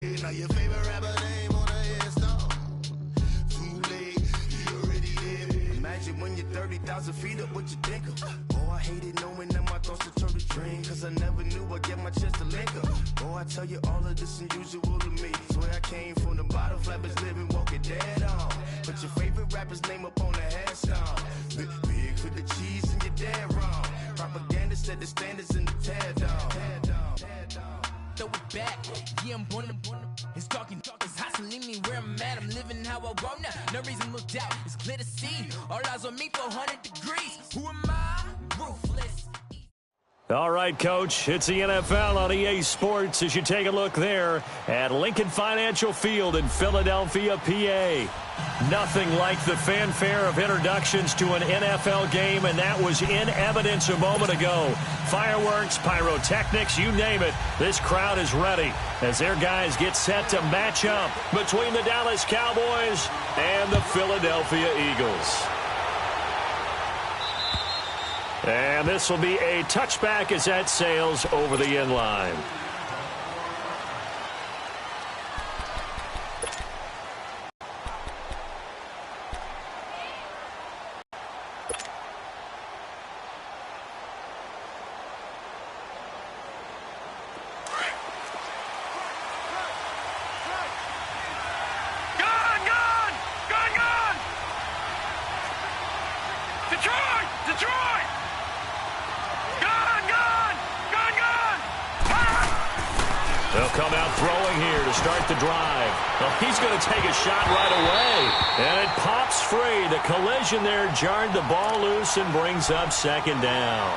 Now your favorite rapper name on a headstone. Too late, he already dead. Imagine when you're 30,000 feet up, what you think of? Oh, I hated knowing that my thoughts would turn to dream, cause I never knew I'd get my chance to link up. Oh, I tell you all of this unusual to me. Swear I came from the bottom, flappers living, walking dead on. Put your favorite rapper's name up on the headstone. Big for the cheese and you're dead wrong. Propaganda set the standards in the tear down. Throw it back, yeah, I'm born to it's talking, it's hustling me where I'm at. I'm living how I want now. No reason to look out, it's clear to see. All eyes on me, 400 degrees. Who am I? Ruthless. All right, Coach, it's the NFL on EA Sports as you take a look there at Lincoln Financial Field in Philadelphia, PA. Nothing like the fanfare of introductions to an NFL game, and that was in evidence a moment ago. Fireworks, pyrotechnics, you name it. This crowd is ready as their guys get set to match up between the Dallas Cowboys and the Philadelphia Eagles. And this will be a touchback as that sails over the end line. They'll come out throwing here to start the drive. Well, he's going to take a shot right away. And it pops free. The collision there jarred the ball loose and brings up second down.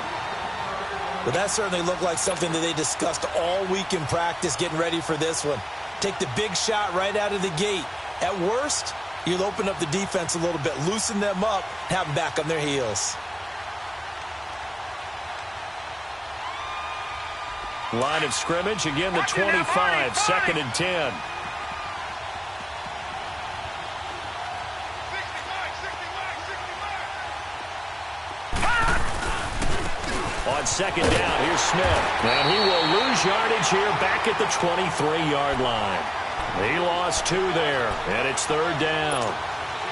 But that certainly looked like something that they discussed all week in practice getting ready for this one. Take the big shot right out of the gate. At worst, you'll open up the defense a little bit, loosen them up, have them back on their heels. Line of scrimmage, again the 25, second and 10. On second down, here's Smith. And he will lose yardage here back at the 23-yard line. He lost 2 there, and it's third down.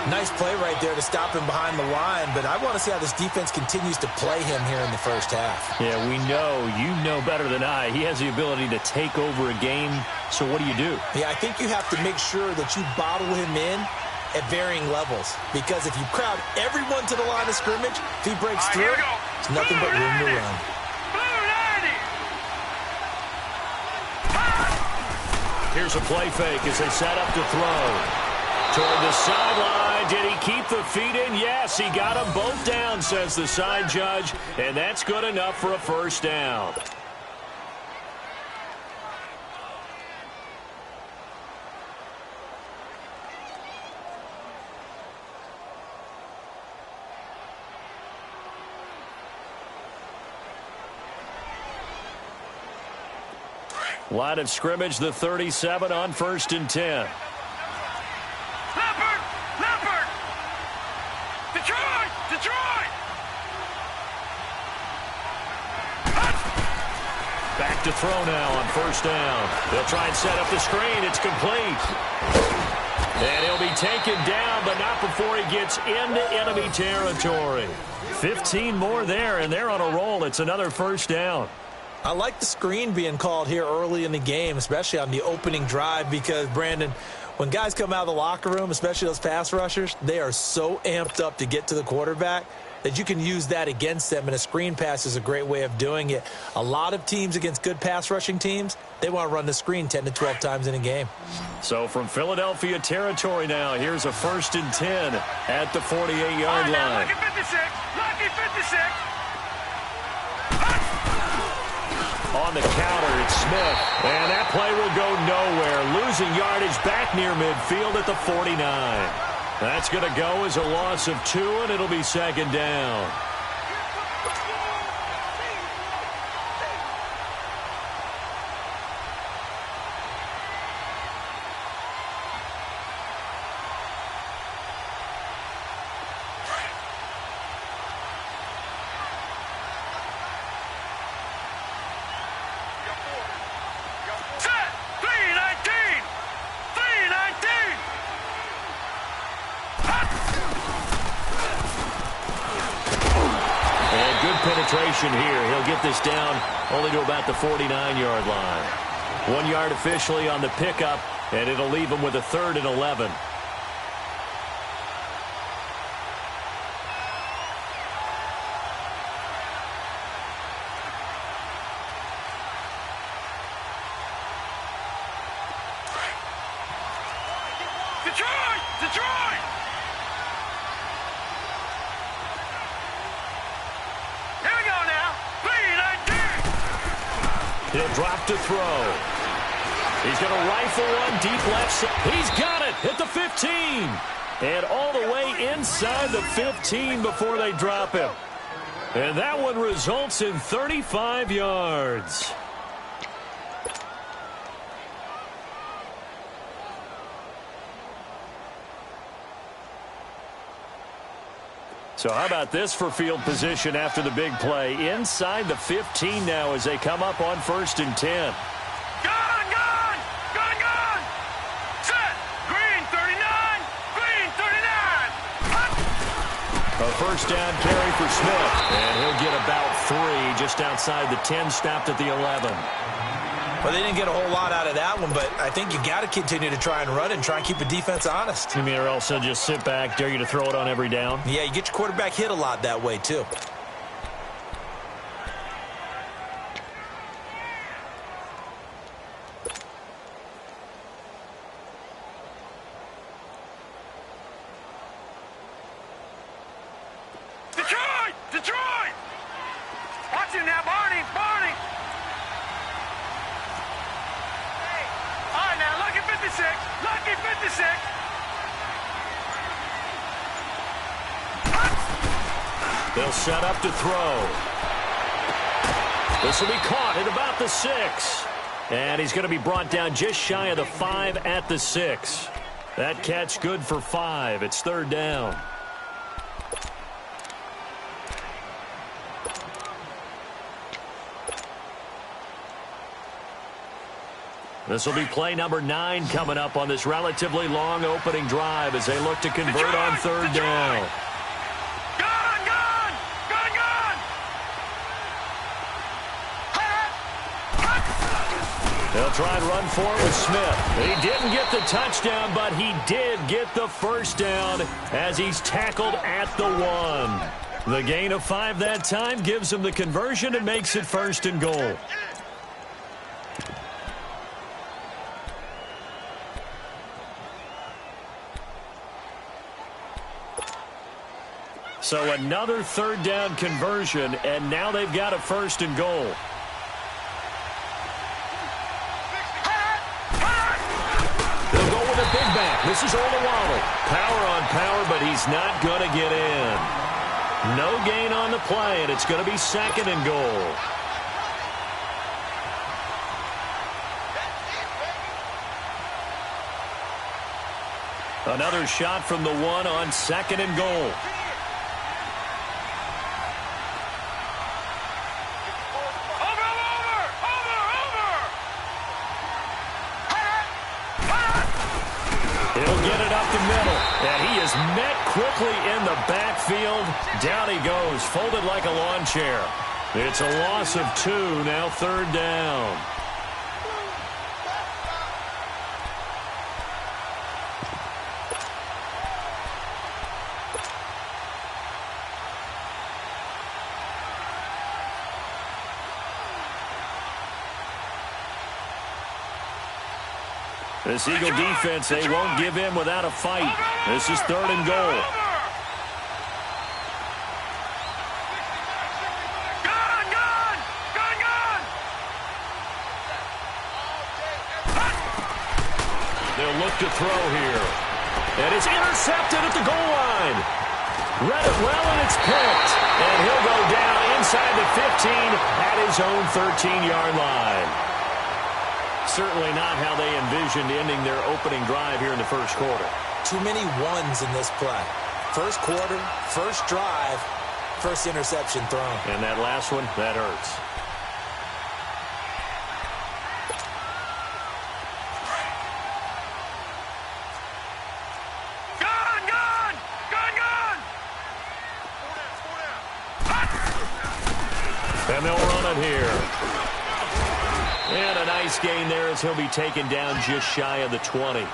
Nice play right there to stop him behind the line, but I want to see how this defense continues to play him here in the first half. Yeah, we know, you know better than I, he has the ability to take over a game, so what do? Yeah, I think you have to make sure that you bottle him in at varying levels, because if you crowd everyone to the line of scrimmage, if he breaks through, it's nothing but room to run. Here's a play fake as they set up to throw. Toward the sideline, did he keep the feet in? Yes, he got them both down, says the side judge, and that's good enough for a first down. Line of scrimmage, the 37 on first and 10. Back to throw now on first down. They'll try and set up the screen. It's complete. And he'll be taken down, but not before he gets into enemy territory. 15 more there, and they're on a roll. It's another first down. I like the screen being called here early in the game, especially on the opening drive, because, Brandon, when guys come out of the locker room, especially those pass rushers, they are so amped up to get to the quarterback that you can use that against them, and a screen pass is a great way of doing it. A lot of teams against good pass rushing teams, they want to run the screen 10 to 12 times in a game. So from Philadelphia territory now, here's a first and 10 at the 48-yard line. Lucky 56, lucky 56. On the counter, it's Smith. And that play will go nowhere. Losing yardage back near midfield at the 49. That's going to go as a loss of 2, and it'll be second down. Set, 3-19. position here. He'll get this down only to about the 49-yard line. 1 yard officially on the pickup, and it'll leave him with a 3rd and 11. Detroit! Here we go now. B-19. He'll drop to throw. He's going to rifle one deep left side. He's got it at the 15. And all the way inside the 15 before they drop him. And that one results in 35 yards. So how about this for field position after the big play? Inside the 15 now as they come up on 1st and 10. Gun! Set! Green 39! Green 39! A 1st down carry for Smith. And he'll get about 3 just outside the 10, stopped at the 11. Well, they didn't get a whole lot out of that one, but I think you got to continue to try and run and try and keep the defense honest. You mean or else they'll just sit back, dare you to throw it on every down? Yeah, you get your quarterback hit a lot that way, too. Detroit! Watch him now, Barney! All right, now, lucky 56. They'll set up to throw. This will be caught at about the 6. And he's going to be brought down just shy of the 5 at the 6. That catch good for 5. It's 3rd down. This will be play number 9 coming up on this relatively long opening drive as they look to convert on 3rd down. They'll try and run for it with Smith. He didn't get the touchdown, but he did get the 1st down as he's tackled at the 1. The gain of 5 that time gives him the conversion and makes it 1st and goal. So another 3rd down conversion, and now they've got a 1st and goal. They'll go with a big back. This is Olawale. Power on power, but he's not going to get in. No gain on the play, and it's going to be 2nd and goal. Another shot from the 1 on 2nd and goal. He'll get it up the middle, and he is met quickly in the backfield. Down he goes, folded like a lawn chair. It's a loss of 2, now 3rd down. This Eagle defense, they won't give in without a fight. This is 3rd and goal. They'll look to throw here. And it's intercepted at the goal line. Read it well, and it's picked. And he'll go down inside the 15 at his own 13-yard line. Certainly not how they envisioned ending their opening drive here in the 1st quarter. Too many ones in this play. 1st quarter, 1st drive, 1st interception thrown. And that last one, that hurts. And they'll run it here. And a nice gain there as he'll be taken down just shy of the 20.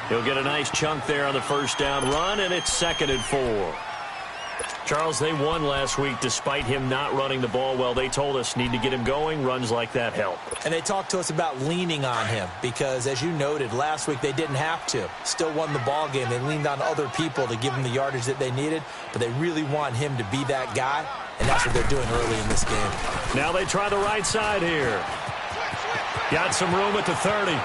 He'll get a nice chunk there on the first down run, and it's 2nd and 4. Charles, they won last week despite him not running the ball well. They told us need to get him going. Runs like that help. And they talked to us about leaning on him because, as you noted, last week they didn't have to. Still won the ball game. They leaned on other people to give him the yardage that they needed, but they really want him to be that guy, and that's what they're doing early in this game. Now they try the right side here. Got some room at the 30. And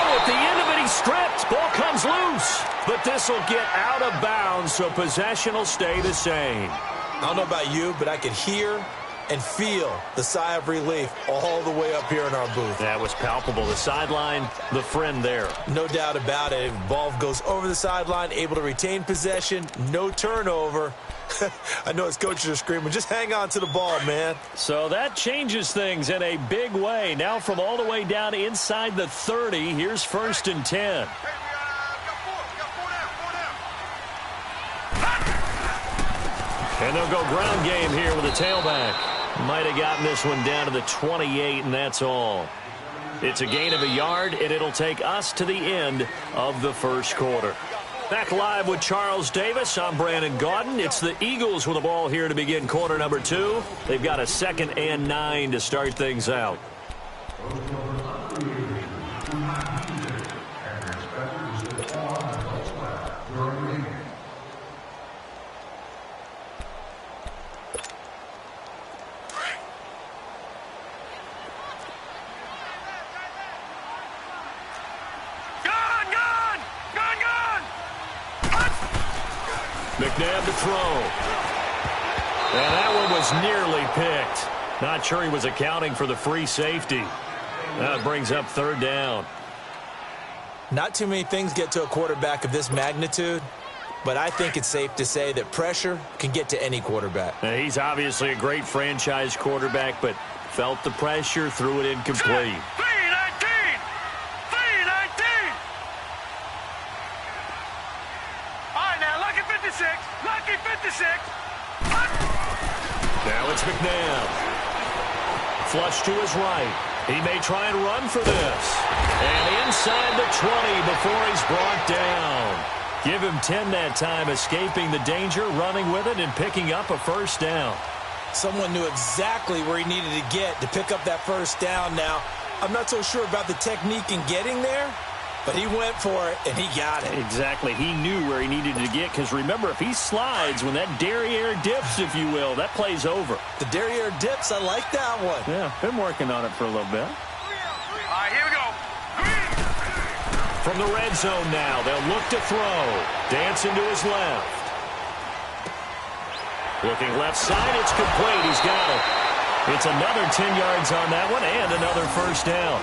at the end of it, he's stripped. Ball comes loose. But this will get out of bounds, so possession will stay the same. I don't know about you, but I could hear and feel the sigh of relief all the way up here in our booth. That was palpable. The sideline, the friend there. No doubt about it. Ball goes over the sideline, able to retain possession, no turnover. I know his coaches are screaming, just hang on to the ball, man. So that changes things in a big way. Now from all the way down inside the 30, here's 1st and 10. And they'll go ground game here with a tailback. Might have gotten this one down to the 28, and that's all. It's a gain of a yard, and it'll take us to the end of the first quarter. Back live with Charles Davis. I'm Brandon Gaudin. It's the Eagles with the ball here to begin quarter number 2. They've got a 2nd and 9 to start things out. McNabb to throw. And that one was nearly picked. Not sure he was accounting for the free safety. That brings up 3rd down. Not too many things get to a quarterback of this magnitude, but I think it's safe to say that pressure can get to any quarterback. Now, he's obviously a great franchise quarterback, but felt the pressure, threw it incomplete. 319! 319! All right, now, lucky 56. Lucky 56. Now it's McNabb. Flush to his right. He may try and run for this. And inside the 20 before he's brought down. Give him 10 that time, escaping the danger, running with it, and picking up a 1st down. Someone knew exactly where he needed to get to pick up that 1st down. Now, I'm not so sure about the technique in getting there, but he went for it, and he got it. Exactly. He knew where he needed to get, because remember, if he slides, when that derriere dips, if you will, that play's over. The derriere dips, I like that one. Yeah, been working on it for a little bit. All right, here we go. From the red zone now, they'll look to throw. Dancing to his left. Looking left side, it's complete. He's got it. It's another 10 yards on that one and another 1st down.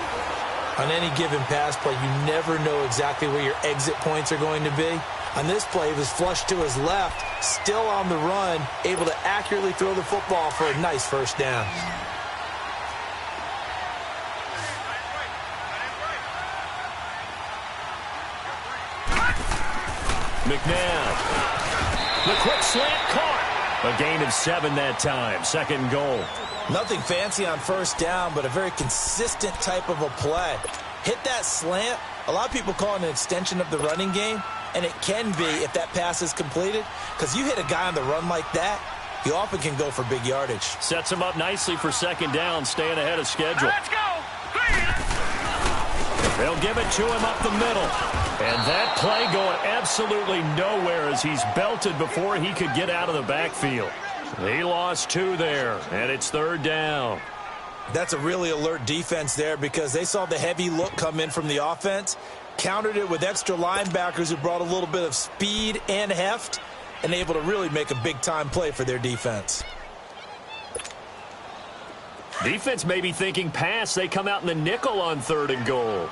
On any given pass play, you never know exactly where your exit points are going to be. On this play, he was flushed to his left, still on the run, able to accurately throw the football for a nice 1st down. McNabb. The quick slant caught. A gain of 7 that time. 2nd goal. Nothing fancy on 1st down, but a very consistent type of a play. Hit that slant. A lot of people call it an extension of the running game, and it can be if that pass is completed, because you hit a guy on the run like that, you often can go for big yardage. Sets him up nicely for 2nd down, staying ahead of schedule. Let's go. They'll give it to him up the middle. And that play going absolutely nowhere as he's belted before he could get out of the backfield. He lost 2 there, and it's 3rd down. That's a really alert defense there because they saw the heavy look come in from the offense, countered it with extra linebackers who brought a little bit of speed and heft, and able to really make a big-time play for their defense. Defense may be thinking pass. They come out in the nickel on 3rd and goal.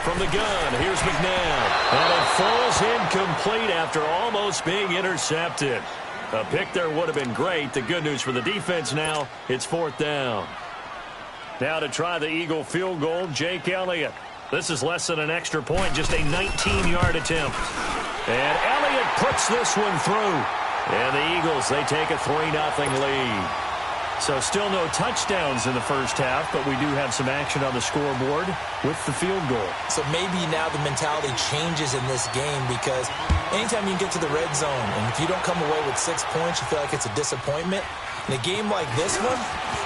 From the gun, here's McNabb. And it falls incomplete after almost being intercepted. A pick there would have been great. The good news for the defense now, it's 4th down. Now to try the Eagle field goal, Jake Elliott. This is less than an extra point, just a 19-yard attempt. And Elliott puts this one through. And the Eagles, they take a 3-0 lead. So still no touchdowns in the first half, but we do have some action on the scoreboard with the field goal. So maybe now the mentality changes in this game because anytime you get to the red zone, and if you don't come away with 6 points, you feel like it's a disappointment. In a game like this one,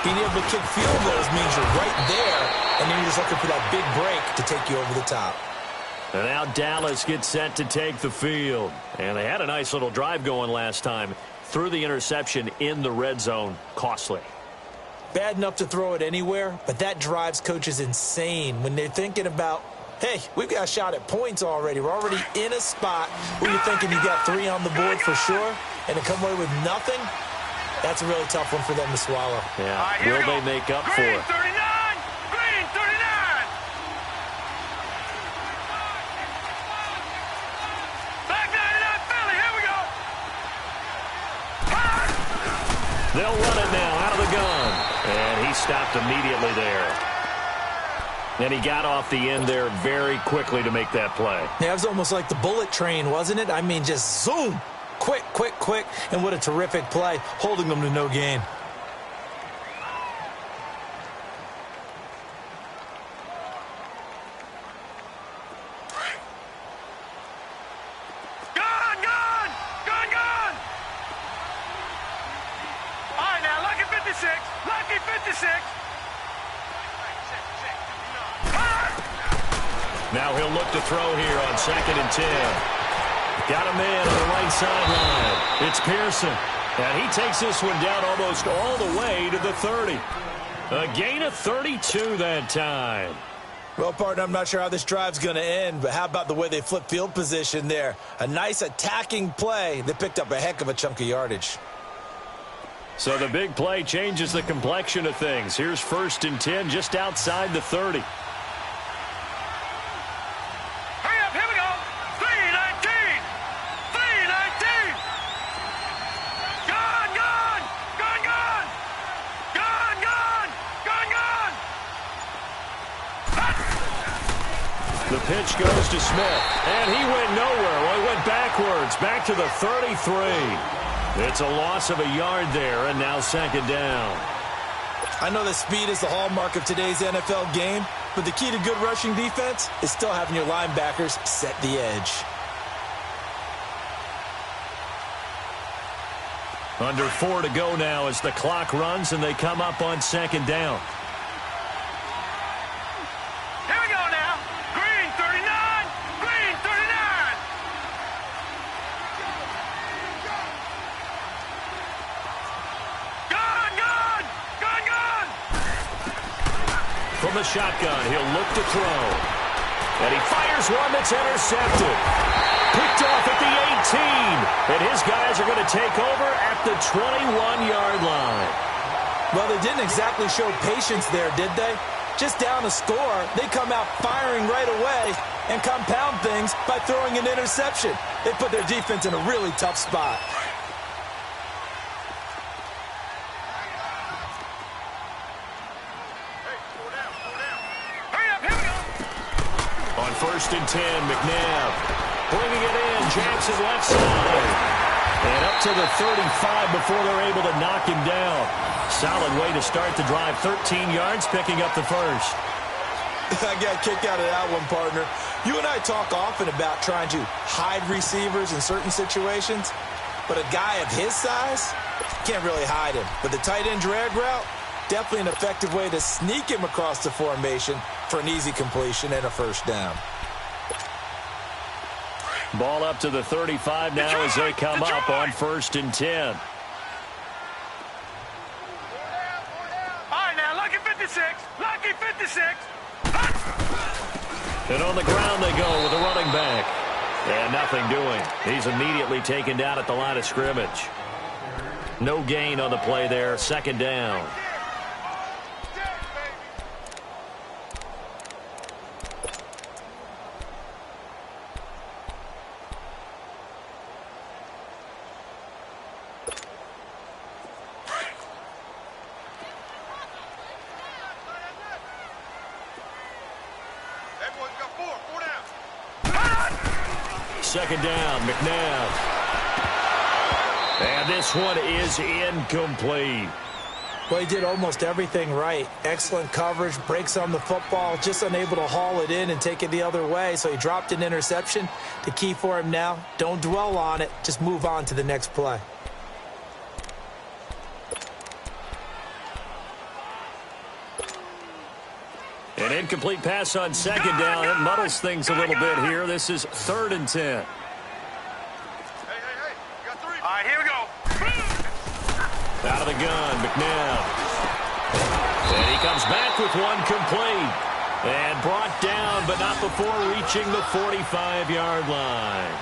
being able to kick field goals means you're right there, and then you're just looking for that big break to take you over the top. And now Dallas gets set to take the field. And they had a nice little drive going last time. Threw the interception in the red zone. Costly. Bad enough to throw it anywhere, but that drives coaches insane when they're thinking about, hey, we've got a shot at points already. We're already in a spot where you're thinking you got 3 on the board for sure, and to come away with nothing, that's a really tough one for them to swallow. Yeah, will they make up for it? Green 39! Back 99 Philly, here we go! They'll run it now out of the gun. And he stopped immediately there. And he got off the end there very quickly to make that play. Yeah, it was almost like the bullet train, wasn't it? I mean, just zoom. Quick, quick, quick. And what a terrific play, holding them to no gain. Now he'll look to throw here on 2nd and 10. Got a man on the right sideline. It's Pearson. And he takes this one down almost all the way to the 30. A gain of 32 that time. Well, partner, I'm not sure how this drive's going to end, but how about the way they flip field position there? A nice attacking play that picked up a heck of a chunk of yardage. So the big play changes the complexion of things. Here's 1st and 10 just outside the 30. The pitch goes to Smith, and he went nowhere. Well, he went backwards, back to the 33. It's a loss of a yard there, and now 2nd down. I know that speed is the hallmark of today's NFL game, but the key to good rushing defense is still having your linebackers set the edge. Under 4 to go now as the clock runs, and they come up on 2nd down. From the shotgun, he'll look to throw. And he fires one that's intercepted. Picked off at the 18. And his guys are going to take over at the 21-yard line. Well, they didn't exactly show patience there, did they? Just down a score, they come out firing right away and compound things by throwing an interception. They put their defense in a really tough spot. On 1st and 10, McNabb bringing it in. Jackson left side. And up to the 35 before they're able to knock him down. Solid way to start the drive. 13 yards, picking up the first. I got a kick out of that one, partner. You and I talk often about trying to hide receivers in certain situations, but a guy of his size can't really hide him. But the tight end drag route, definitely an effective way to sneak him across the formation for an easy completion and a 1st down. Ball up to the 35 now as they come up on 1st and 10. All right, now, lucky 56. Lucky 56. And on the ground they go with the running back. And nothing doing. He's immediately taken down at the line of scrimmage. No gain on the play there. 2nd down. second down. McNabb. And this one is incomplete. Well, he did almost everything right. Excellent coverage, breaks on the football, just unable to haul it in and take it the other way. So he dropped an interception. The key for him now, don't dwell on it. Just move on to the next play. An incomplete pass on second down. It muddles things a little bit here. This is 3rd and 10. Hey. You got 3. All right, here we go. Out of the gun, McNabb. And he comes back with one complete. And brought down, but not before reaching the 45-yard line.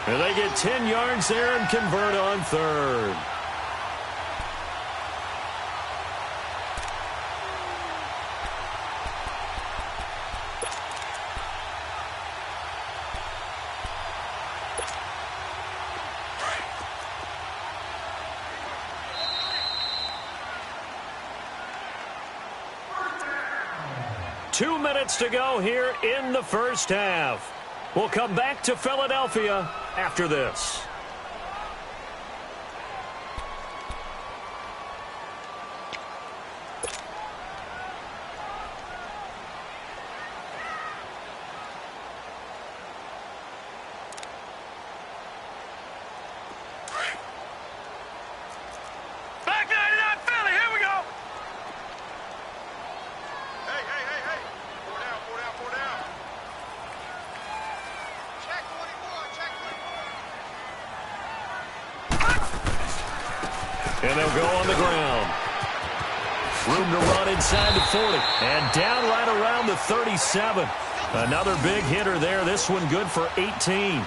And they get 10 yards there and convert on 3rd. Two minutes to go here in the first half. We'll come back to Philadelphia after this. Back 99 Philly, here we go. Hey. 4 down. Check 24. And they'll go on the ground. Room to run inside the 40. And down right around the 37. Another big hitter there. This one good for 18.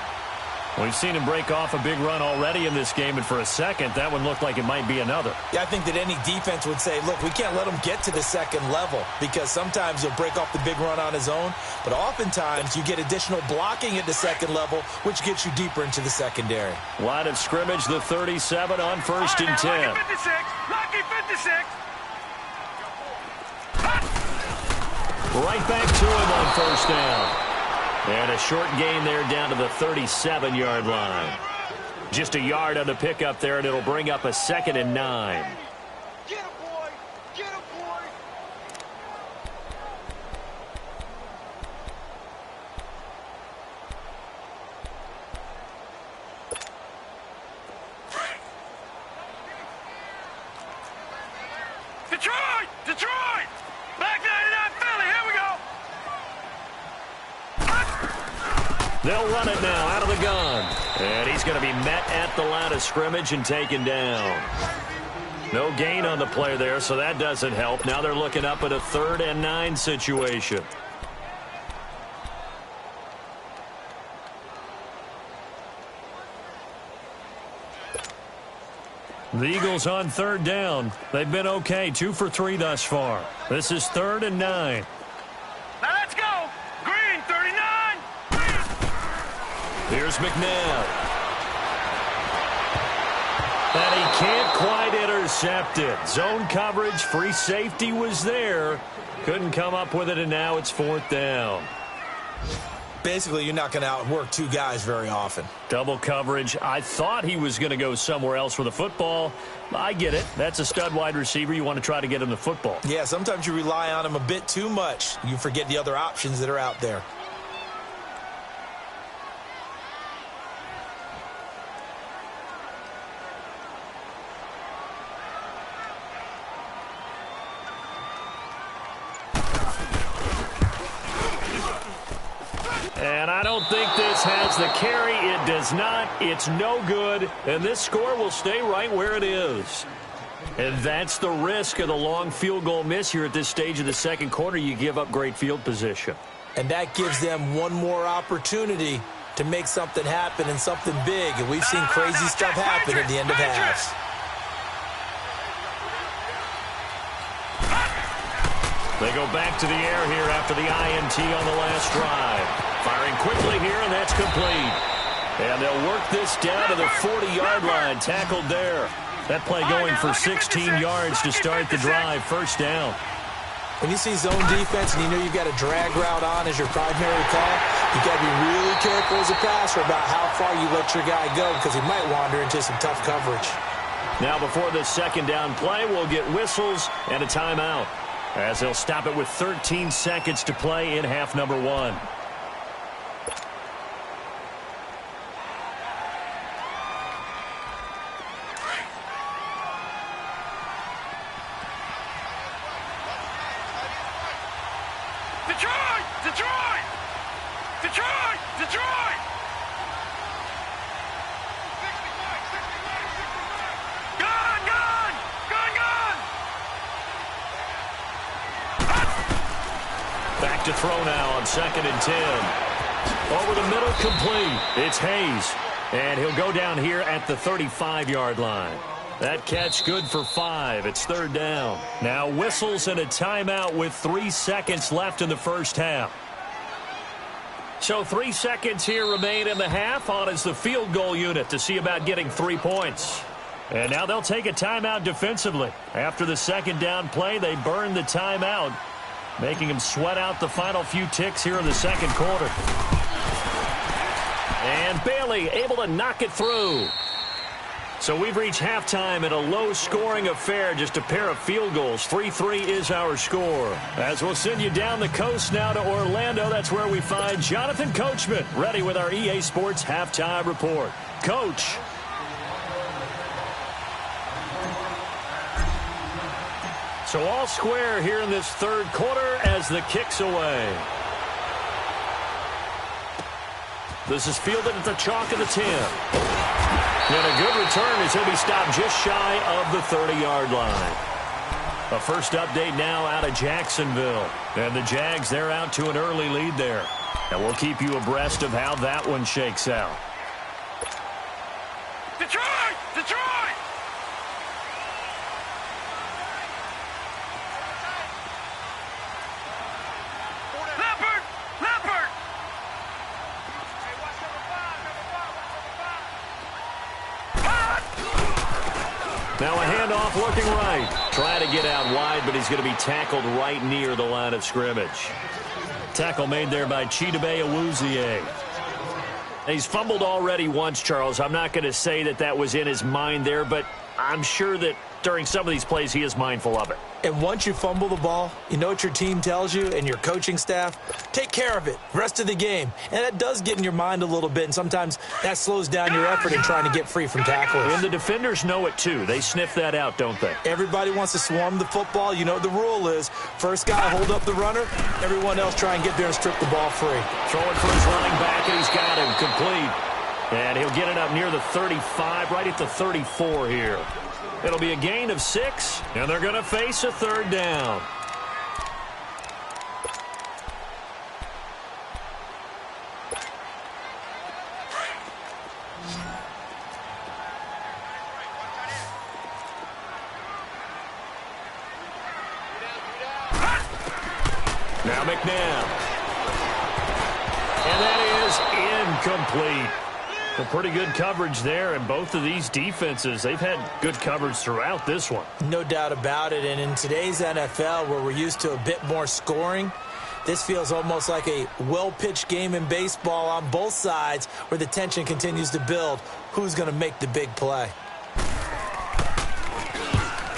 We've seen him break off a big run already in this game, and for a second, that one looked like it might be another. Yeah, I think that any defense would say, look, we can't let him get to the second level because sometimes he'll break off the big run on his own, but oftentimes you get additional blocking at the second level, which gets you deeper into the secondary. Line of scrimmage, the 37 on 1st and 10. Lucky 56. Lucky 56. Right back to him on 1st down. And a short gain there down to the 37-yard line. Just a yard on the pickup there, and it'll bring up a 2nd and 9. Get him, boy. Get him, boy. Detroit. Back 99 Philly, here we go. They'll run it now out of the gun. And he's going to be met at the line of scrimmage and taken down. No gain on the play there, so that doesn't help. Now they're looking up at a 3rd and 9 situation. The Eagles on 3rd down. They've been okay, 2 for 3 thus far. This is 3rd and 9. Now let's go. Green, 39. Here's McNabb. And he can't quite intercept it. Zone coverage, free safety was there. Couldn't come up with it, and now it's 4th down. Basically, you're not going to outwork two guys very often. Double coverage. I thought he was going to go somewhere else for the football. I get it. That's a stud wide receiver. You want to try to get him the football. Yeah, sometimes you rely on him a bit too much. You forget the other options that are out there. And I don't think this has the carry. It does not. It's no good. And this score will stay right where it is. And that's the risk of the long field goal miss here at this stage of the second quarter. You give up great field position. And that gives them one more opportunity to make something happen and something big. And we've seen crazy stuff happen at the end of halves. They go back to the air here after the INT on the last drive. Firing quickly here, and that's complete. And they'll work this down to the 40-yard line. Tackled there. That play going for 16 yards to start the drive. 1st down. When you see zone defense and you know you've got a drag route on as your primary call, you've got to be really careful as a passer about how far you let your guy go because he might wander into some tough coverage. Now before the second down play, we'll get whistles and a timeout as they'll stop it with 13 seconds to play in half number 1. Detroit! Detroit! Detroit! Detroit! Gun! Gun! Gun! Gun! Back to throw now on 2nd and 10. Over the middle, complete. It's Hayes. And he'll go down here at the 35-yard line. That catch good for 5. It's 3rd down. Now whistles and a timeout with 3 seconds left in the first half. So 3 seconds here remain in the half. On is the field goal unit to see about getting 3 points. And now they'll take a timeout defensively. After the second down play, they burn the timeout, making them sweat out the final few ticks here in the second quarter. And Bailey able to knock it through. So we've reached halftime in a low-scoring affair, just a pair of field goals. 3-3 is our score. As we'll send you down the coast now to Orlando, that's where we find Jonathan Coachman, ready with our EA Sports Halftime Report. Coach. So all square here in this third quarter as the kick's away. This is fielded at the chalk of the 10. And a good return as he'll be stopped just shy of the 30-yard line. A first update now out of Jacksonville. And the Jags, they're out to an early lead there. And we'll keep you abreast of how that one shakes out. Detroit! Detroit! Leopard! Leopard! Now a handoff looking right. Trying to get out wide, but he's going to be tackled right near the line of scrimmage. Tackle made there by Chidobe Awuzie. He's fumbled already once, Charles. I'm not going to say that was in his mind there, but I'm sure that during some of these plays he is mindful of it. And once you fumble the ball, you know what your team tells you and your coaching staff? Take care of it rest of the game. And that does get in your mind a little bit, and sometimes that slows down your effort in trying to get free from tacklers. And the defenders know it too. They sniff that out, don't they? Everybody wants to swarm the football. You know what the rule is. First guy hold up the runner. Everyone else try and get there and strip the ball free. Throwing for his running back, and he's got him complete. And he'll get it up near the 35, right at the 34 here. It'll be a gain of 6, and they're going to face a 3rd down. Now McNabb. And that is incomplete. Well, pretty good coverage there, and both of these defenses, they've had good coverage throughout this one. No doubt about it, and in today's NFL, where we're used to a bit more scoring, this feels almost like a well-pitched game in baseball on both sides where the tension continues to build. Who's going to make the big play?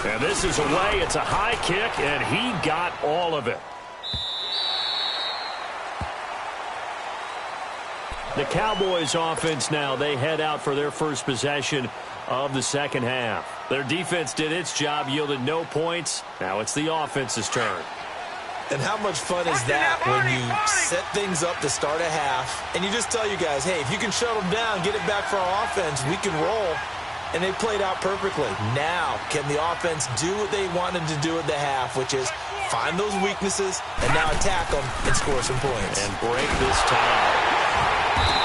And this is away. It's a high kick, and he got all of it. The Cowboys offense now, they head out for their first possession of the second half. Their defense did its job, yielded no points. Now it's the offense's turn. And how much fun is that when you set things up to start a half and you just tell you guys, hey, if you can shut them down, get it back for our offense, we can roll. And they played out perfectly. Now, can the offense do what they wanted to do at the half, which is find those weaknesses and now attack them and score some points. And break this tie.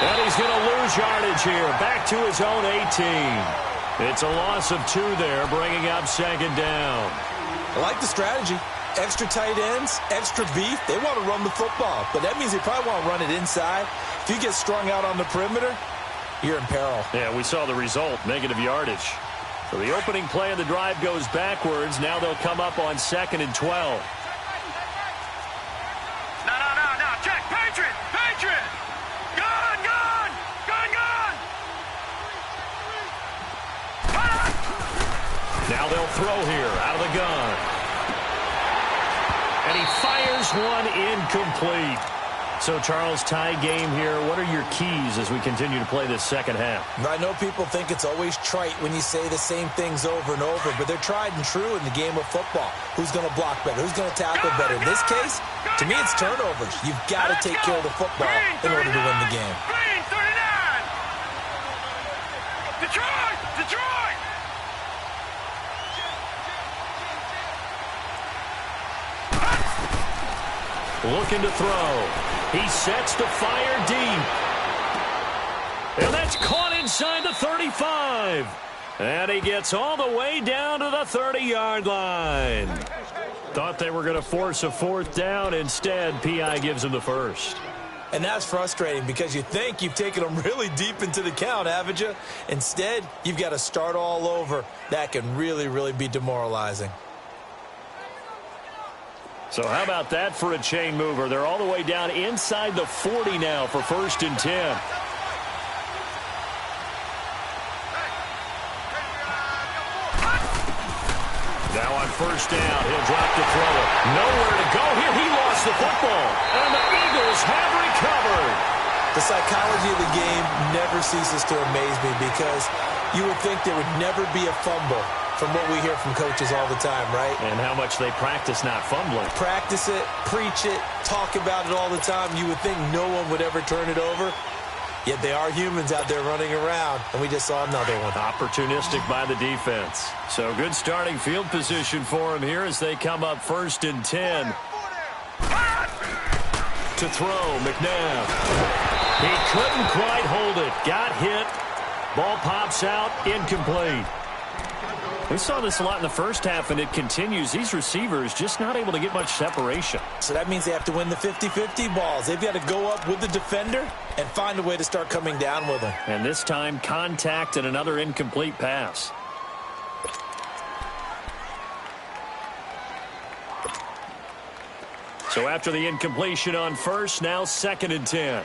And he's going to lose yardage here. Back to his own 18. It's a loss of 2 there, bringing up 2nd down. I like the strategy. Extra tight ends, extra beef. They want to run the football, but that means they probably want to run it inside. If you get strung out on the perimeter, you're in peril. Yeah, we saw the result, negative yardage. So the opening play of the drive goes backwards. Now they'll come up on 2nd and 12. Now they'll throw here out of the gun. And he fires one incomplete. So, Charles, tie game here. What are your keys as we continue to play this second half? I know people think it's always trite when you say the same things over and over, but they're tried and true in the game of football. Who's going to block better? Who's going to tackle better? In this case, to me, it's turnovers. You've got to take care of the football in order to win the game. Green 39. Detroit! Detroit! Looking to throw. He sets to fire deep. And that's caught inside the 35. And he gets all the way down to the 30-yard line. Thought they were going to force a fourth down. Instead, P.I. gives him the first. And that's frustrating because you think you've taken them really deep into the count, haven't you? Instead, you've got to start all over. That can really, really be demoralizing. So how about that for a chain mover? They're all the way down inside the 40 now for 1st and 10. Now on 1st down, he'll drop the throw. Nowhere to go here. He lost the football. And the Eagles have recovered. The psychology of the game never ceases to amaze me because you would think there would never be a fumble from what we hear from coaches all the time, right? And how much they practice not fumbling. Practice it, preach it, talk about it all the time. You would think no one would ever turn it over. Yet they are humans out there running around, and we just saw another one. Opportunistic by the defense. So good starting field position for him here as they come up 1st and 10. To throw, McNabb. He couldn't quite hold it. Got hit. Ball pops out, incomplete. We saw this a lot in the first half, and it continues. These receivers just not able to get much separation. So that means they have to win the 50-50 balls. They've got to go up with the defender and find a way to start coming down with them. And this time, contact and another incomplete pass. So after the incompletion on 1st, now 2nd and 10.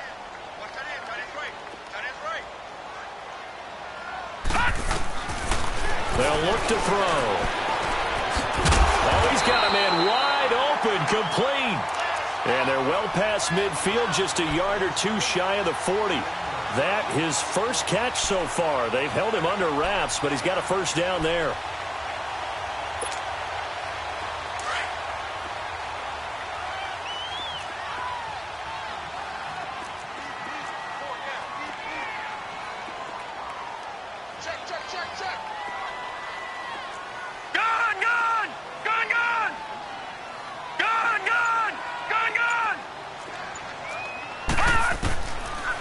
They'll look to throw. Oh, he's got a man wide open, complete. And they're well past midfield, just a yard or two shy of the 40. That his first catch so far. They've held him under wraps, but he's got a 1st down there.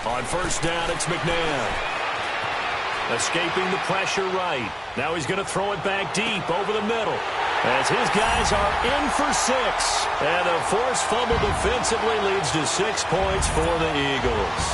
On 1st down, it's McNabb. Escaping the pressure right. Now he's going to throw it back deep over the middle. As his guys are in for 6. And a forced fumble defensively leads to 6 points for the Eagles.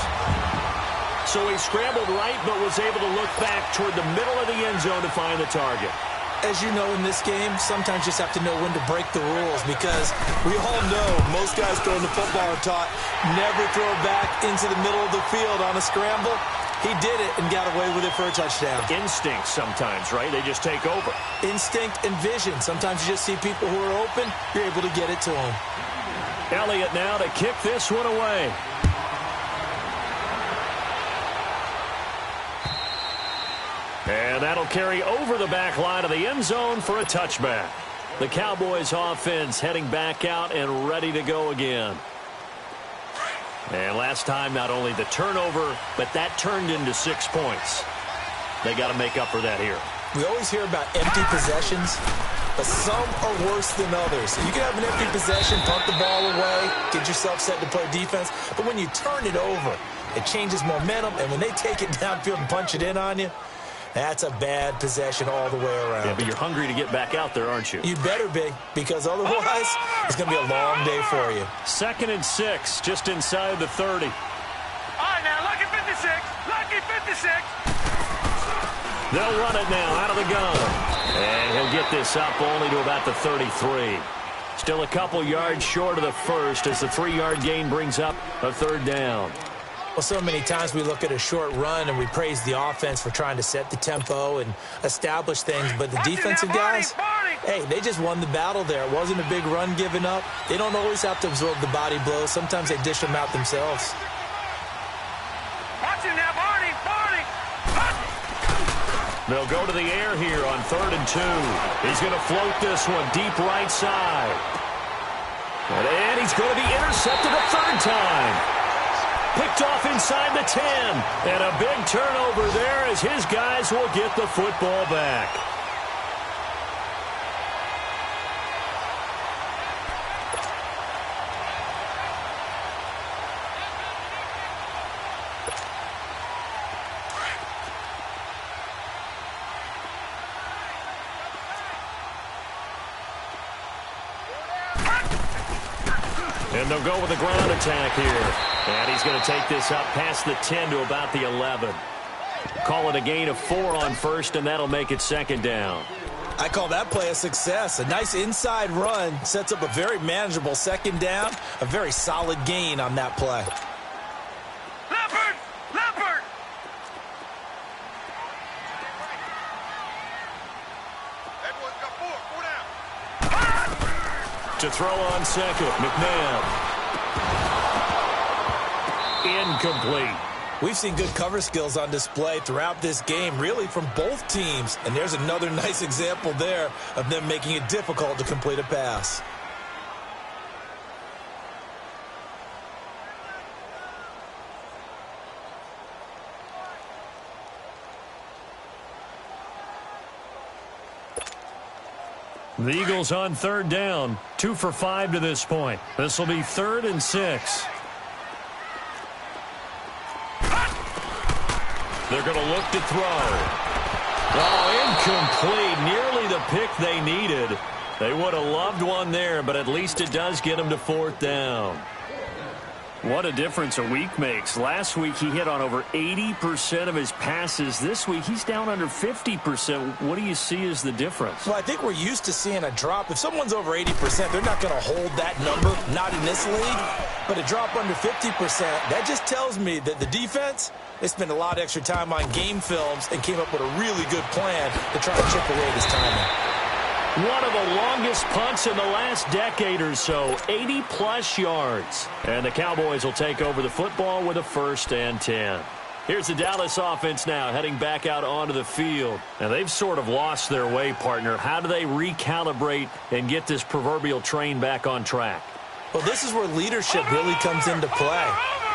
So he scrambled right, but was able to look back toward the middle of the end zone to find the target. As you know, in this game, sometimes you just have to know when to break the rules because we all know most guys throwing the football are taught never throw back into the middle of the field on a scramble. He did it and got away with it for a touchdown. Instinct sometimes, right? They just take over. Instinct and vision. Sometimes you just see people who are open, you're able to get it to them. Elliott now to kick this one away. And that'll carry over the back line of the end zone for a touchback. The Cowboys offense heading back out and ready to go again. And last time, not only the turnover, but that turned into 6 points. They got to make up for that here. We always hear about empty possessions, but some are worse than others. You can have an empty possession, punt the ball away, get yourself set to play defense, but when you turn it over, it changes momentum, and when they take it downfield and punch it in on you, that's a bad possession all the way around. Yeah, but you're hungry to get back out there, aren't you? You better be, because otherwise it's going to be a long day for you. 2nd and 6, just inside the 30. All right, now, lucky 56. Lucky 56. They'll run it now out of the gun. And he'll get this up only to about the 33. Still a couple yards short of the 1st as the 3-yard gain brings up a 3rd down. Well, so many times we look at a short run and we praise the offense for trying to set the tempo and establish things, but the defensive guys, hey, they just won the battle there. It wasn't a big run given up. They don't always have to absorb the body blows. Sometimes they dish them out themselves. Watch him now, Barney! They'll go to the air here on 3rd and 2. He's going to float this one deep right side. And he's going to be intercepted a 3rd time. Picked off inside the 10. And a big turnover there as his guys will get the football back. And they'll go with a ground attack here. And he's going to take this up past the 10 to about the 11. Call it a gain of 4 on 1st, and that'll make it 2nd down. I call that play a success. A nice inside run sets up a very manageable 2nd down. A very solid gain on that play. Leopard! Leopard! Edwards got 4 down. To throw on 2nd, McNabb. Incomplete. We've seen good cover skills on display throughout this game, really from both teams. And there's another nice example there of them making it difficult to complete a pass. The Eagles on 3rd down, 2 for 5 to this point. This will be 3rd and 6. They're going to look to throw. Oh, incomplete. Nearly the pick they needed. They would have loved one there, but at least it does get them to 4th down. What a difference a week makes. Last week he hit on over 80% of his passes. This week he's down under 50%. What do you see as the difference? Well, I think we're used to seeing a drop. If someone's over 80%, they're not going to hold that number, not in this league. But a drop under 50%, that just tells me that the defense, they spent a lot of extra time on game films and came up with a really good plan to try to chip away this timing. One of the longest punts in the last decade or so, 80-plus yards. And the Cowboys will take over the football with a 1st and 10. Here's the Dallas offense now heading back out onto the field. And they've sort of lost their way, partner. How do they recalibrate and get this proverbial train back on track? Well, this is where leadership really comes into play.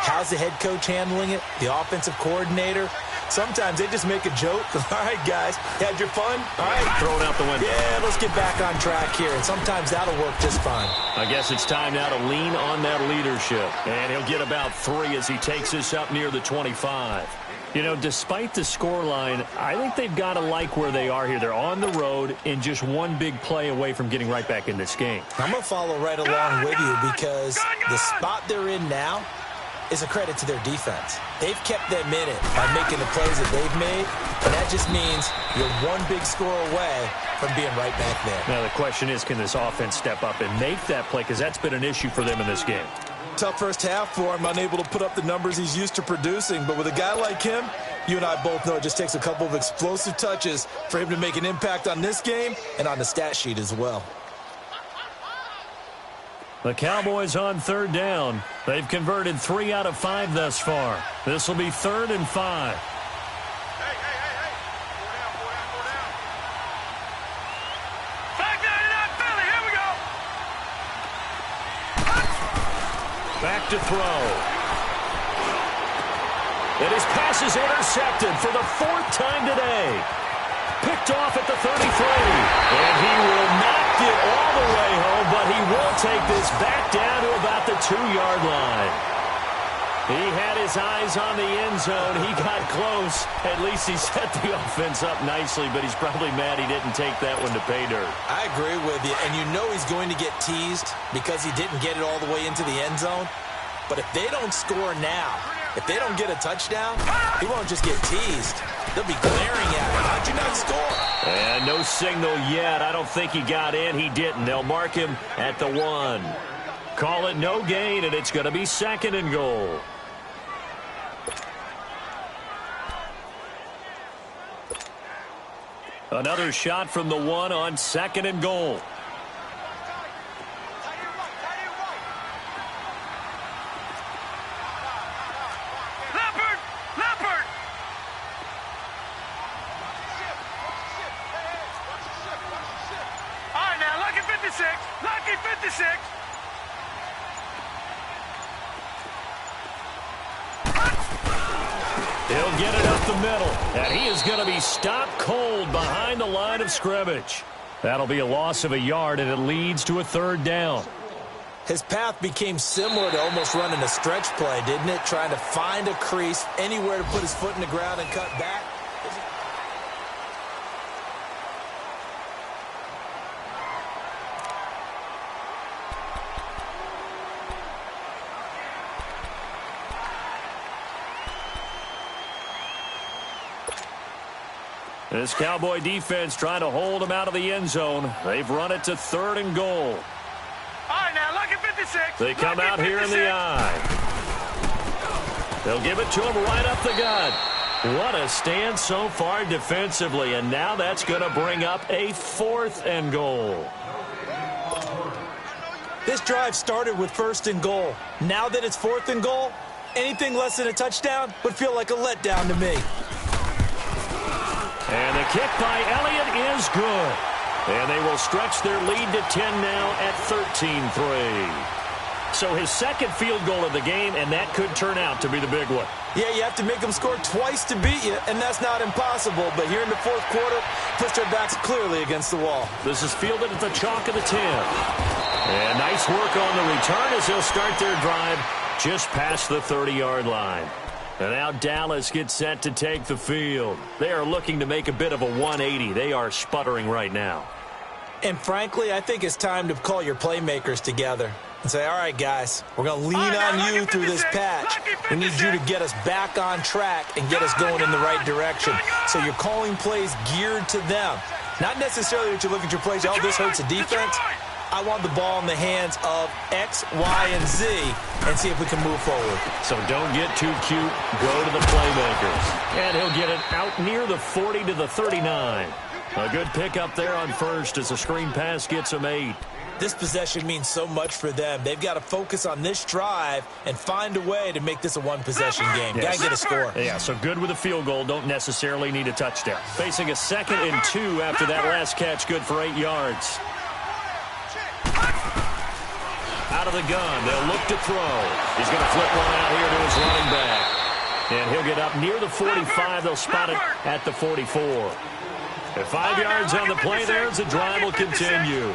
How's the head coach handling it? The offensive coordinator? Sometimes they just make a joke. All right, guys, had your fun? All right. Throw it out the window. Yeah, let's get back on track here. And sometimes that'll work just fine. I guess it's time now to lean on that leadership. And he'll get about 3 as he takes this up near the 25. You know, despite the scoreline, I think they've got to like where they are here. They're on the road and just one big play away from getting right back in this game. I'm going to follow right along with you because the spot they're in now is a credit to their defense. They've kept them in it by making the plays that they've made, and that just means you're one big score away from being right back there. Now, the question is, can this offense step up and make that play? Because that's been an issue for them in this game. Tough first half for him, unable to put up the numbers he's used to producing. But with a guy like him, you and I both know it just takes a couple of explosive touches for him to make an impact on this game and on the stat sheet as well. The Cowboys on 3rd down. They've converted 3 out of 5 thus far. This will be 3rd and 5. Hey. 4 down. Back down in that Philly. Here we go. Back to throw. And his pass is intercepted for the 4th time today. Picked off at the 33. And he will not get all the way home, but he will take this back down to about the 2-yard line. He had his eyes on the end zone. He got close. At least he set the offense up nicely, but he's probably mad he didn't take that one to pay dirt. I agree with you, and you know he's going to get teased because he didn't get it all the way into the end zone. But if they don't score now, if they don't get a touchdown, he won't just get teased. They'll be glaring at him. How'd you not score? And no signal yet. I don't think he got in. He didn't. They'll mark him at the 1. Call it no gain, and it's going to be 2nd and goal. Another shot from the one on 2nd and goal. Lucky 56. He'll get it up the middle, and he is going to be stopped cold behind the line of scrimmage. That'll be a loss of a yard, and it leads to a 3rd down. His path became similar to almost running a stretch play, didn't it? Trying to find a crease, anywhere to put his foot in the ground and cut back. This Cowboy defense trying to hold him out of the end zone. They've run it to 3rd and goal. All right, now, lucky 56. They come out here in the eye. They'll give it to him right up the gut. What a stand so far defensively, and now that's going to bring up a 4th and goal. This drive started with 1st and goal. Now that it's 4th and goal, anything less than a touchdown would feel like a letdown to me. And the kick by Elliott is good. And they will stretch their lead to 10 now at 13-3. So his 2nd field goal of the game, and that could turn out to be the big one. Yeah, you have to make them score twice to beat you, and that's not impossible. But here in the 4th quarter, pushed their backs clearly against the wall. This is fielded at the chalk of the 10. And nice work on the return as they'll start their drive just past the 30-yard line. And now Dallas gets set to take the field. They are looking to make a bit of a 180. They are sputtering right now. And frankly, I think it's time to call your playmakers together and say, all right, guys, we're going to lean on you through this patch. We need you to get us back on track and get us going in the right direction. So you're calling plays geared to them. Not necessarily that you look at your plays, oh, this hurts the defense. I want the ball in the hands of X, Y, and Z and see if we can move forward. So don't get too cute. Go to the playmakers. And he'll get it out near the 40 to the 39. A good pickup there on 1st as a screen pass gets him 8. This possession means so much for them. They've got to focus on this drive and find a way to make this a one-possession game. Yes. Got to get a score. Yeah, so good with a field goal. Don't necessarily need a touchdown. Facing a 2nd and 2 after that last catch. Good for 8 yards. Out of the gun. They'll look to throw. He's going to flip one out here to his running back. And he'll get up near the 45. They'll spot it at the 44. At 5 yards on the play there as the drive will continue.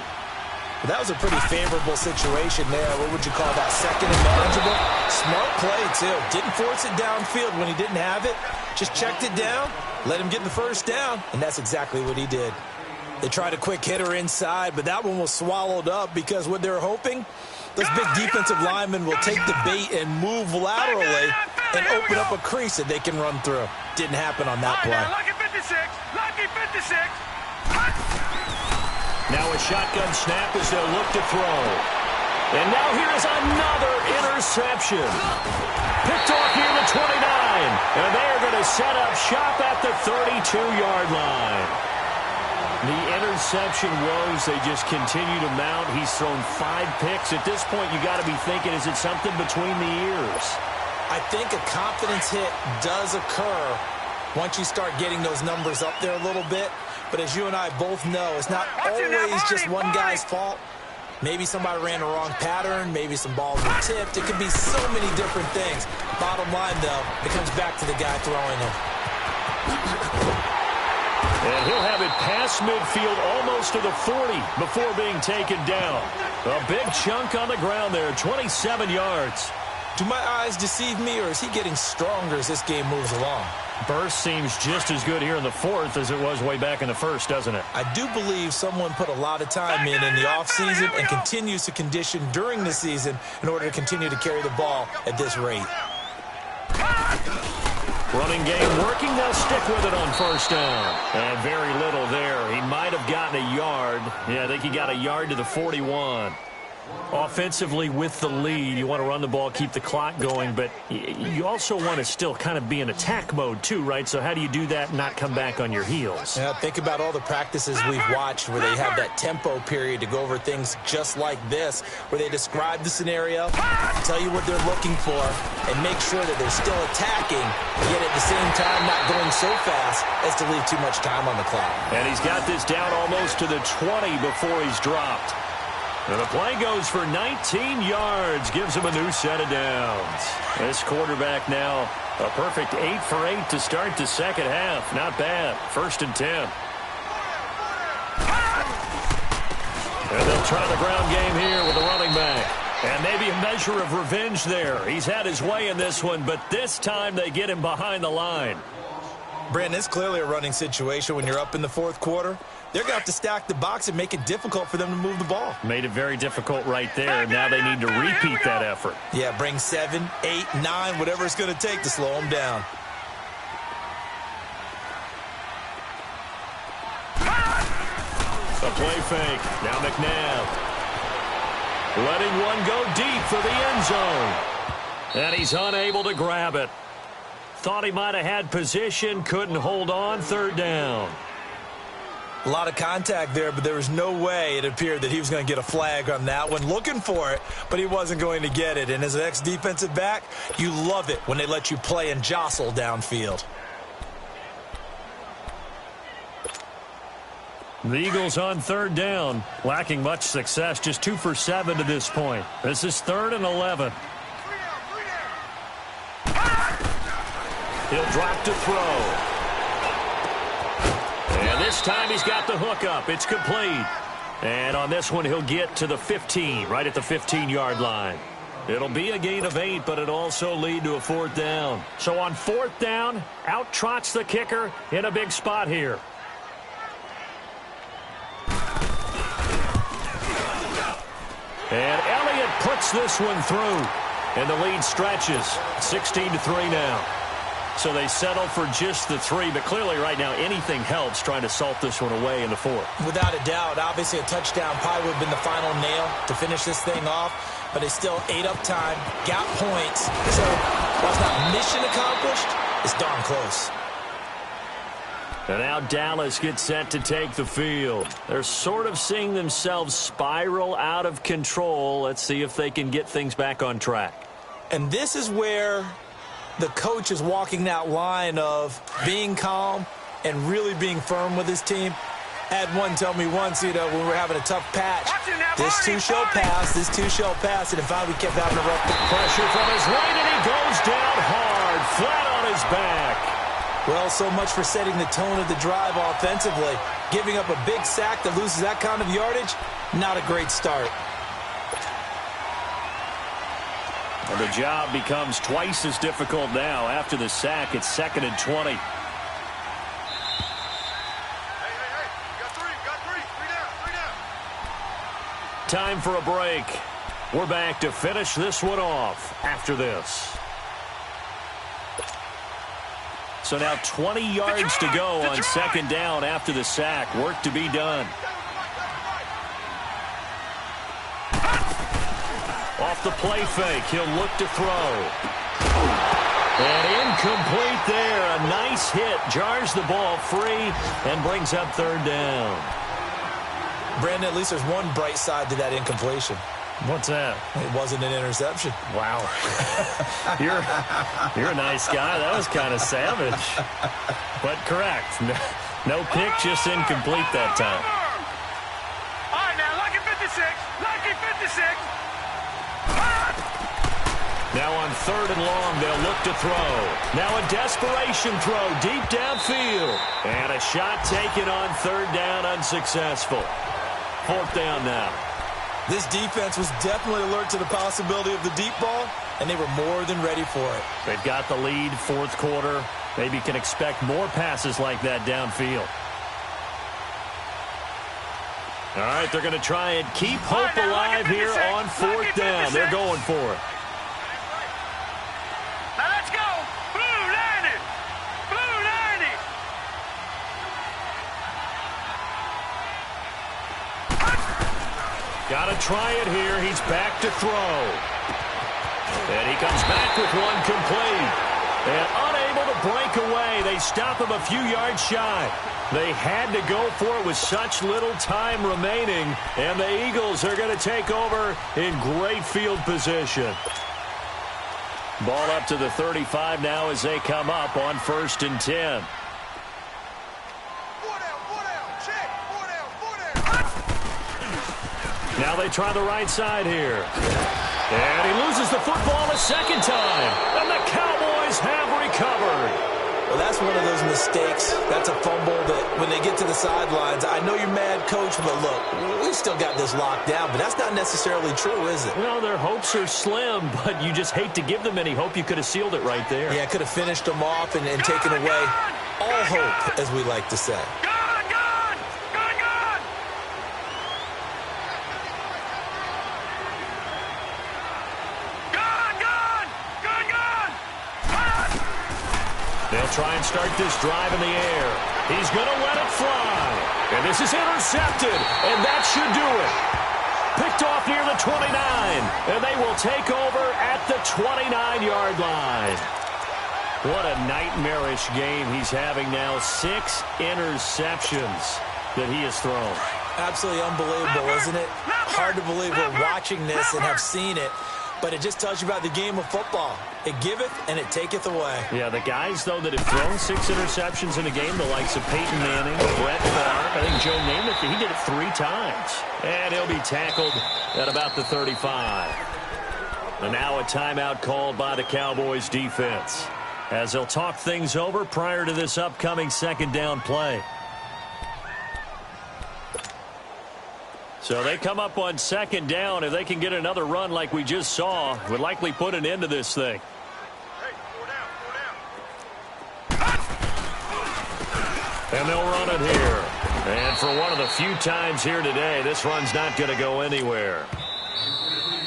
That was a pretty favorable situation there. What would you call that? 2nd and manageable? Smart play, too. Didn't force it downfield when he didn't have it. Just checked it down, let him get the 1st down, and that's exactly what he did. They tried a quick hitter inside, but that one was swallowed up because what they're hoping, those big defensive linemen will take the bait and move laterally and open up a crease that they can run through. Didn't happen on that play. Lucky 56. Lucky 56. Now a shotgun snap as they'll look to throw. And now here is another interception. Picked off near the 29. And they are going to set up shop at the 32-yard line. The interception woes, they just continue to mount. He's thrown 5 picks. At this point, you got to be thinking, is it something between the ears? I think a confidence hit does occur once you start getting those numbers up there a little bit. But as you and I both know, it's not always just one guy's fault. Maybe somebody ran the wrong pattern. Maybe some balls were tipped. It could be so many different things. Bottom line, though, it comes back to the guy throwing them. And he'll have it past midfield almost to the 40 before being taken down. A big chunk on the ground there, 27 yards. Do my eyes deceive me, or is he getting stronger as this game moves along? Burst seems just as good here in the 4th as it was way back in the 1st, doesn't it? I do believe someone put a lot of time in the offseason and continues to condition during the season in order to continue to carry the ball at this rate. Running game working. They'll stick with it on 1st down. And very little there. He might have gotten a yard. Yeah, I think he got a yard to the 41. Offensively with the lead, you want to run the ball, keep the clock going, but you also want to still kind of be in attack mode too, right? So how do you do that and not come back on your heels? Yeah, think about all the practices we've watched where they have that tempo period to go over things just like this, where they describe the scenario, tell you what they're looking for, and make sure that they're still attacking, yet at the same time not going so fast as to leave too much time on the clock. And he's got this down almost to the 20 before he's dropped. And the play goes for 19 yards, gives him a new set of downs. This quarterback now a perfect 8 for 8 to start the second half. Not bad. 1st and 10. And they'll try the ground game here with the running back. And maybe a measure of revenge there. He's had his way in this one, but this time they get him behind the line. Brandon, it's clearly a running situation when you're up in the fourth quarter. They're going to have to stack the box and make it difficult for them to move the ball. Made it very difficult right there. Now they need to repeat that effort. Yeah, bring 7, 8, 9, whatever it's going to take to slow them down. A play fake. Now McNabb. Letting one go deep for the end zone. And he's unable to grab it. Thought he might have had position, couldn't hold on. 3rd down. A lot of contact there, but there was no way it appeared that he was going to get a flag on that one. Looking for it, but he wasn't going to get it. And as an ex-defensive back, you love it when they let you play and jostle downfield. The Eagles on 3rd down, lacking much success, just 2 for 7 to this point. This is 3rd and 11. He'll drop to throw. And this time he's got the hook up. It's complete. And on this one, he'll get to the 15, right at the 15-yard line. It'll be a gain of 8, but it'll also lead to a 4th down. So on 4th down, out trots the kicker in a big spot here. And Elliott puts this one through. And the lead stretches. 16-3 now. So they settle for just the 3, but clearly right now anything helps trying to salt this one away in the 4th. Without a doubt, obviously a touchdown probably would have been the final nail to finish this thing off, but it's still ate up time, got points, so while it's not mission accomplished, it's darn close. And now Dallas gets set to take the field. They're sort of seeing themselves spiral out of control. Let's see if they can get things back on track. And this is where the coach is walking that line of being calm and really being firm with his team. Had one tell me once, when we're having a tough patch, this too shall pass, and if we kept having a rough pressure from his right, and he goes down hard, flat on his back. Well, so much for setting the tone of the drive offensively. Giving up a big sack that loses that kind of yardage, not a great start. And the job becomes twice as difficult now. After the sack, it's 2nd and 20. Hey, got three. Three down. Time for a break. We're back to finish this one off after this. So now 20 yards to go on 2nd down after the sack. Work to be done. Off the play fake, he'll look to throw. And incomplete there. A nice hit. Jars the ball free and brings up 3rd down. Brandon, at least there's one bright side to that incompletion. What's that? It wasn't an interception. Wow. You're a nice guy. That was kind of savage. But correct. No pick, just incomplete that time. All right, now, lucky 56. Lucky 56. Now on 3rd and long, they'll look to throw. Now a desperation throw deep downfield. And a shot taken on 3rd down, unsuccessful. 4th down now. This defense was definitely alert to the possibility of the deep ball, and they were more than ready for it. They've got the lead, 4th quarter. Maybe can expect more passes like that downfield. All right, they're going to try and keep hope alive here on 4th down. They're going for it. Now let's go. Blue 90. Blue 90. Got to try it here. He's back to throw. And he comes back with one complete. And unable to break away. They stop him a few yards shy. They had to go for it with such little time remaining. And the Eagles are going to take over in great field position. Ball up to the 35 now as they come up on 1st and 10. Now they try the right side here. And he loses the football a second time. And the Cowboys have recovered. Well, that's one of those mistakes. That's a fumble that when they get to the sidelines, I know you're mad, Coach, but look, we still got this locked down. But that's not necessarily true, is it? Well, their hopes are slim, but you just hate to give them any hope. You could have sealed it right there. Yeah, could have finished them off and taken away all hope, as we like to say. They'll try and start this drive in the air. He's going to let it fly. And this is intercepted. And that should do it. Picked off near the 29. And they will take over at the 29-yard line. What a nightmarish game he's having now. 6 interceptions that he has thrown. Absolutely unbelievable, isn't it? Hard to believe we're watching this and have seen it. But it just tells you about the game of football. It giveth and it taketh away. Yeah, the guys, though, that have thrown 6 interceptions in a game, the likes of Peyton Manning, Brett Favre, I think Joe Namath, he did it 3 times. And he'll be tackled at about the 35. And now a timeout called by the Cowboys defense, as they'll talk things over prior to this upcoming 2nd down play. So they come up on 2nd down. If they can get another run like we just saw, would likely put an end to this thing. And they'll run it here. And for one of the few times here today, this run's not going to go anywhere.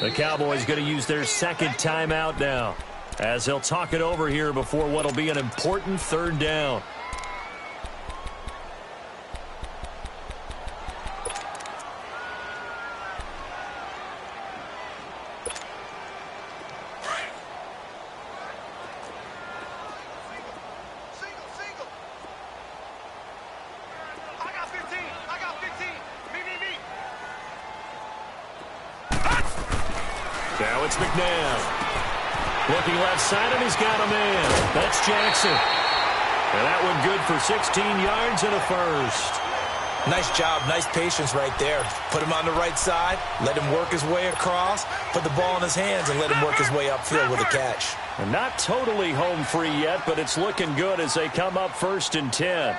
The Cowboys going to use their 2nd timeout now, as they'll talk it over here before what will be an important 3rd down. Now it's McNabb. Looking left side, and he's got a man. That's Jackson. And that one good for 16 yards and a first. Nice job. Nice patience right there. Put him on the right side, let him work his way across, put the ball in his hands, and let him work his way upfield with a catch. And not totally home free yet, but it's looking good as they come up 1st and 10.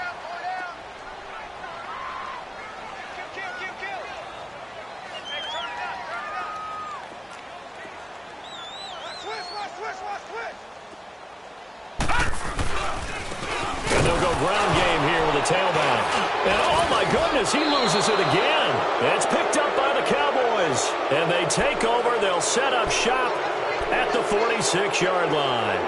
Tailback. And oh my goodness, he loses it again. It's picked up by the Cowboys. And they take over. They'll set up shop at the 46-yard line.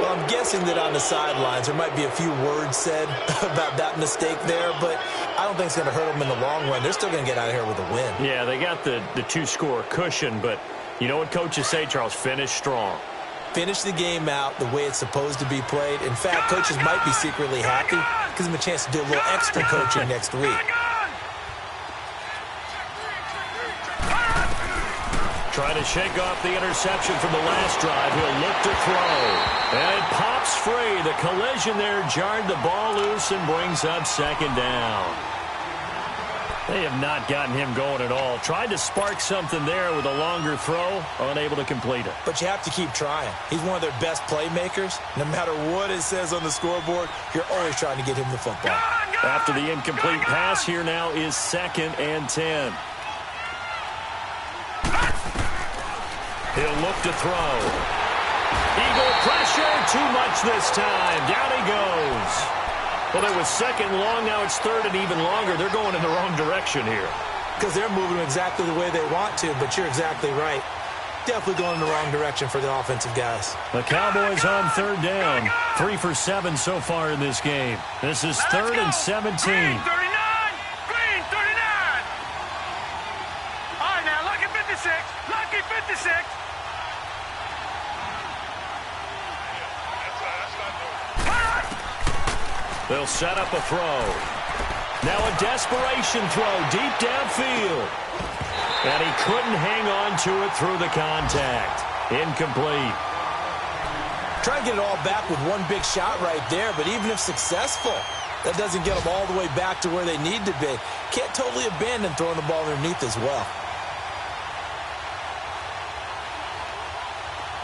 Well, I'm guessing that on the sidelines there might be a few words said about that mistake there, but I don't think it's going to hurt them in the long run. They're still going to get out of here with a win. Yeah, they got the 2-score cushion, but you know what coaches say, Charles? Finish strong. Finish the game out the way it's supposed to be played. In fact, coaches might be secretly happy. Gives them a chance to do a little extra coaching next week. Trying to shake off the interception from the last drive. He'll look to throw. And it pops free. The collision there jarred the ball loose and brings up 2nd down. They have not gotten him going at all. Tried to spark something there with a longer throw, unable to complete it. But you have to keep trying. He's one of their best playmakers. No matter what it says on the scoreboard, you're always trying to get him the football. After the incomplete pass, here now is 2nd and 10. He'll look to throw. Eagle pressure, too much this time. Down he goes. Well, it was 2nd long, now it's 3rd and even longer. They're going in the wrong direction here. Because they're moving exactly the way they want to, but you're exactly right. Definitely going in the wrong direction for the offensive guys. The Cowboys on 3rd down. 3 for 7 so far in this game. This is 3rd and 17. Green 39! Green 39! All right, 56. They'll set up a throw. Now a desperation throw deep downfield. And he couldn't hang on to it through the contact. Incomplete. Try to get it all back with one big shot right there, but even if successful, that doesn't get them all the way back to where they need to be. Can't totally abandon throwing the ball underneath as well.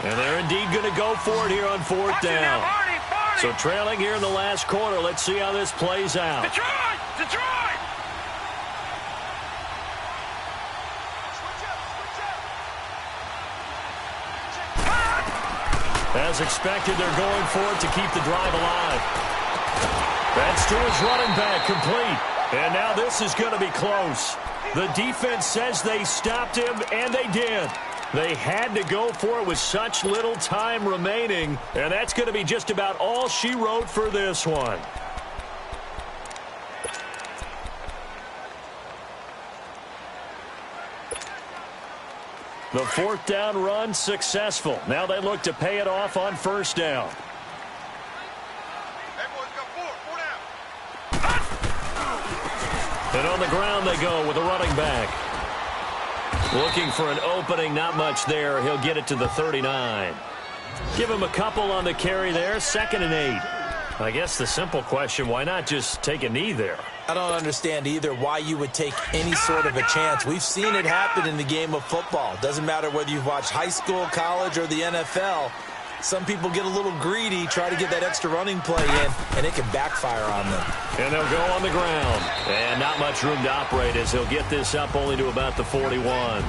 And they're indeed going to go for it here on fourth down. So trailing here in the last quarter. Let's see how this plays out. Detroit! Detroit! As expected, they're going for it to keep the drive alive. That's to his running back, complete. And now this is going to be close. The defense says they stopped him, and they did. They had to go for it with such little time remaining, and that's going to be just about all she wrote for this one. The fourth down run successful. Now they look to pay it off on first down. And on the ground they go with a running back. Looking for an opening, not much there. He'll get it to the 39. Give him a couple on the carry there, 2nd and 8. I guess the simple question, why not just take a knee there? I don't understand either why you would take any sort of a chance. We've seen it happen in the game of football. Doesn't matter whether you've watched high school, college, or the NFL. Some people get a little greedy, try to get that extra running play in, and it can backfire on them. And they'll go on the ground. And not much room to operate as he'll get this up only to about the 41.